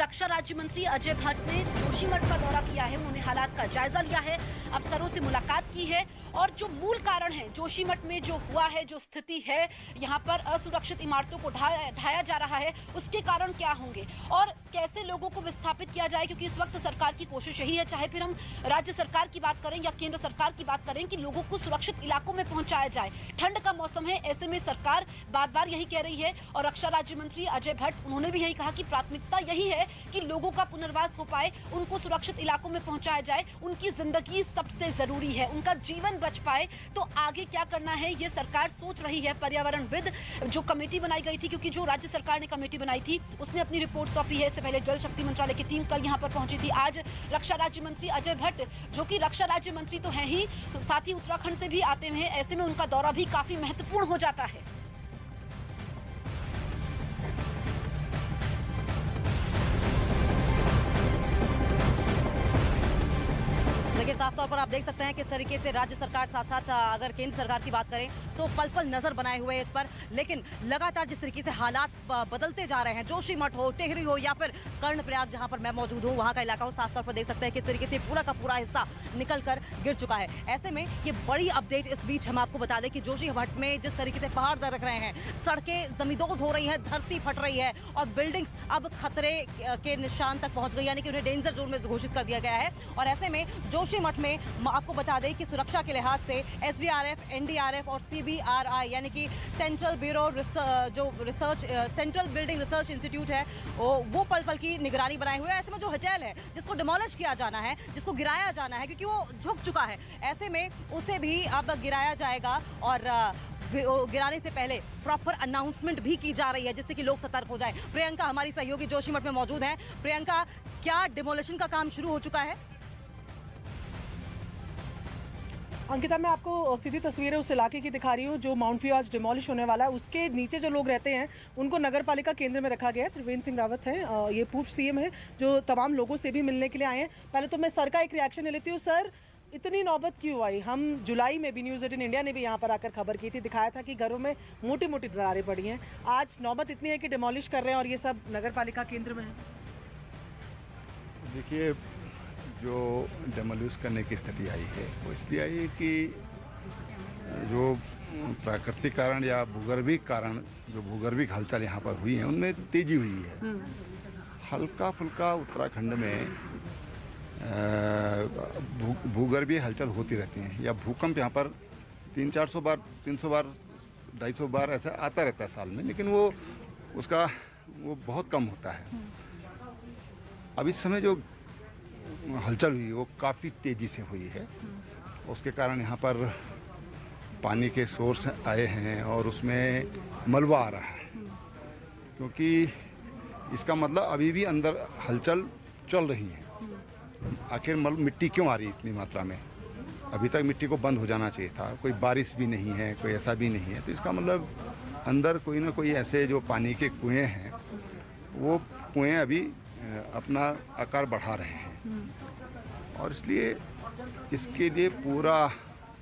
रक्षा राज्य मंत्री अजय भट्ट ने जोशीमठ का दौरा किया है। उन्होंने हालात का जायजा लिया है, अफसरों से मुलाकात की है और जो मूल कारण है जोशीमठ में जो हुआ है, जो स्थिति है यहाँ पर असुरक्षित इमारतों को ढाया जा रहा है, उसके कारण क्या होंगे और कैसे लोगों को विस्थापित किया जाए, क्योंकि इस वक्त सरकार की कोशिश यही है, चाहे फिर हम राज्य सरकार की बात करें या केंद्र सरकार की बात करें, कि लोगों को सुरक्षित इलाकों में पहुंचाया जाए। ठंड का मौसम है, ऐसे में सरकार बार बार यही कह रही है और रक्षा राज्य मंत्री अजय भट्ट उन्होंने भी यही कहा कि प्राथमिकता यही है कि लोगों का पुनर्वास हो पाए, उनको सुरक्षित इलाकों में पहुंचाया जाए, उनकी जिंदगी सबसे जरूरी है, उनका जीवन बच पाए। तो आगे क्या करना है ये सरकार सोच रही है। पर्यावरणविद जो कमेटी बनाई गई थी, क्योंकि जो राज्य सरकार ने कमेटी बनाई थी उसने अपनी रिपोर्ट सौंपी है। इससे पहले जल शक्ति मंत्रालय की टीम कल यहां पर पहुंची थी। आज रक्षा राज्य मंत्री अजय भट्ट, जो कि रक्षा राज्य मंत्री तो हैं ही, साथ ही उत्तराखंड से भी आते हैं, ऐसे में उनका दौरा भी काफी महत्वपूर्ण हो जाता है। देखिए, साफ तौर पर आप देख सकते हैं किस तरीके से राज्य सरकार साथ साथ अगर केंद्र सरकार की बात करें तो पल पल नजर बनाए हुए इस पर, लेकिन लगातार जिस तरीके से हालात बदलते जा रहे हैं, जोशीमठ हो, टेहरी हो या फिर कर्णप्रयाग जहां पर मैं मौजूद हूं वहां का इलाका हो, साफ तौर पर देख सकते हैं किस तरीके से पूरा का पूरा हिस्सा निकल कर गिर चुका है। ऐसे में ये बड़ी अपडेट इस बीच हम आपको बता दें कि जोशीमठ में जिस तरीके से पहाड़ दरक रहे हैं, सड़कें जमींदोज हो रही हैं, धरती फट रही है और बिल्डिंग्स अब खतरे के निशान तक पहुंच गई, यानी कि उन्हें डेंजर जोन में घोषित कर दिया गया है। और ऐसे में जोशीमठ में आपको बता दें कि सुरक्षा के लिहाज से एसडीआरएफ, एनडीआरएफ और सीबीआरआई यानी कि central bureau research central building research institute है वो पल पल की निगरानी बनाए हुए है। ऐसे में जो होटल है जिसको डिमोलिश किया जाना है, जिसको गिराया जाना है, क्योंकि वो झुक चुका है, ऐसे में उसे भी अब गिराया जाएगा और गिराने से पहले प्रॉपर अनाउंसमेंट भी की जा रही है जिससे कि लोग सतर्क हो जाए। प्रियंका हमारी सहयोगी जोशीमठ में मौजूद है। प्रियंका, क्या डिमोलिशन का काम शुरू हो चुका है? अंकिता, मैं आपको सीधी तस्वीरें उस इलाके की दिखा रही हूँ जो माउंट व्यू आज डिमोलिश होने वाला है। उसके नीचे जो लोग रहते हैं उनको नगर पालिका केंद्र में रखा गया है। त्रिवेंद्र सिंह रावत हैं, ये पूर्व सीएम है, जो तमाम लोगों से भी मिलने के लिए आए हैं। पहले तो मैं सर का एक रिएक्शन ले लेती हूँ। सर, इतनी नौबत क्यों आई? हम जुलाई में भी न्यूज़ 18 इंडिया ने भी यहाँ पर आकर खबर की थी, दिखाया था कि घरों में मोटी मोटी दरारें पड़ी हैं। आज नौबत इतनी है कि डिमोलिश कर रहे हैं और ये सब नगर पालिका केंद्र में है। देखिए, जो डेमोलिश करने की स्थिति आई है वो इसलिए आई है कि जो प्राकृतिक कारण या भूगर्भिक कारण, जो भूगर्भिक हलचल यहाँ पर हुई है उनमें तेजी हुई है। हल्का फुल्का उत्तराखंड में भूगर्भीय हलचल होती रहती हैं या भूकंप यहाँ पर 300-400 बार, 300 बार, 250 बार ऐसा आता रहता है साल में, लेकिन वो बहुत कम होता है। अब इस समय जो हलचल हुई वो काफ़ी तेज़ी से हुई है। उसके कारण यहाँ पर पानी के सोर्स आए हैं और उसमें मलबा आ रहा है, क्योंकि इसका मतलब अभी भी अंदर हलचल चल रही है। आखिर मिट्टी क्यों आ रही है इतनी मात्रा में? अभी तक मिट्टी को बंद हो जाना चाहिए था। कोई बारिश भी नहीं है, कोई ऐसा भी नहीं है, तो इसका मतलब अंदर कोई ना कोई ऐसे जो पानी के कुएँ हैं वो कुएँ अभी अपना आकार बढ़ा रहे हैं और इसलिए इसके लिए पूरा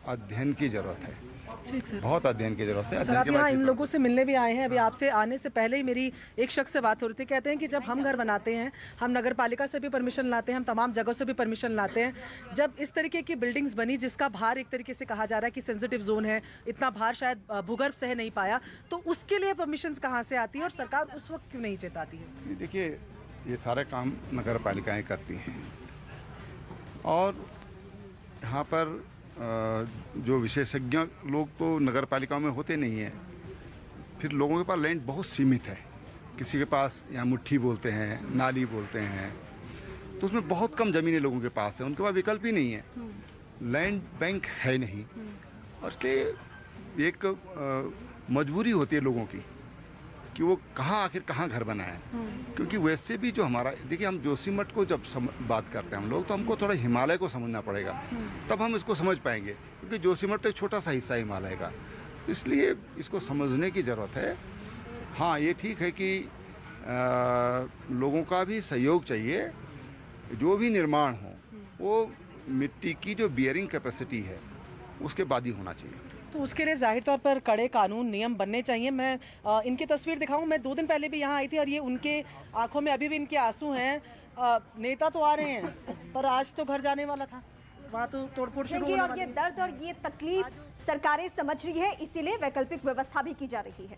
अध्ययन की जरूरत है। बहुत अध्ययन की जरूरत है। सर, आप यहाँ इन लोगों से मिलने भी आए हैं। अभी आपसे आने से पहले ही मेरी एक शख्स से बात हो रही थी। कहते हैं कि जब हम घर बनाते हैं, हम नगर पालिका से भी परमिशन लाते हैं, हम तमाम जगहों से भी परमिशन लाते हैं। जब इस तरीके की बिल्डिंग्स बनी जिसका भार एक तरीके से कहा जा रहा है कि सेंसिटिव जोन है, इतना भार शायद भूगर्भ सह नहीं पाया, तो उसके लिए परमिशन कहाँ से आती है और सरकार उस वक्त क्यों नहीं चेताती है? देखिए, ये सारे काम नगर पालिकाएँ करती हैं और यहाँ पर जो विशेषज्ञ लोग तो नगर पालिकाओं में होते नहीं हैं। फिर लोगों के पास लैंड बहुत सीमित है। किसी के पास यहाँ मुट्ठी बोलते हैं, नाली बोलते हैं, तो उसमें बहुत कम ज़मीनें लोगों के पास है। उनके पास विकल्प ही नहीं है, लैंड बैंक है नहीं और इसलिए एक मजबूरी होती है लोगों की कि वो आखिर कहाँ घर बनाएं। क्योंकि वैसे भी जो हमारा, देखिए, हम जोशीमठ को जब बात करते हैं हम लोग, तो हमको थोड़ा हिमालय को समझना पड़ेगा, तब हम इसको समझ पाएंगे, क्योंकि जोशीमठ तो एक छोटा सा हिस्सा हिमालय का, इसलिए इसको समझने की ज़रूरत है। हाँ, ये ठीक है कि लोगों का भी सहयोग चाहिए। जो भी निर्माण हो वो मिट्टी की जो बियरिंग कैपेसिटी है उसके बाद ही होना चाहिए। तो उसके लिए जाहिर तौर पर कड़े कानून नियम बनने चाहिए। मैं इनकी तस्वीर दिखाऊं, मैं 2 दिन पहले भी यहाँ आई थी और ये उनके आंखों में अभी भी इनके आंसू हैं। नेता तो आ रहे हैं पर आज तो घर जाने वाला था, वहाँ तो तोड़फोड़ शुरू होने और वाली ये है। दर्द और ये तकलीफ सरकारें समझ रही है, इसीलिए वैकल्पिक व्यवस्था भी की जा रही है।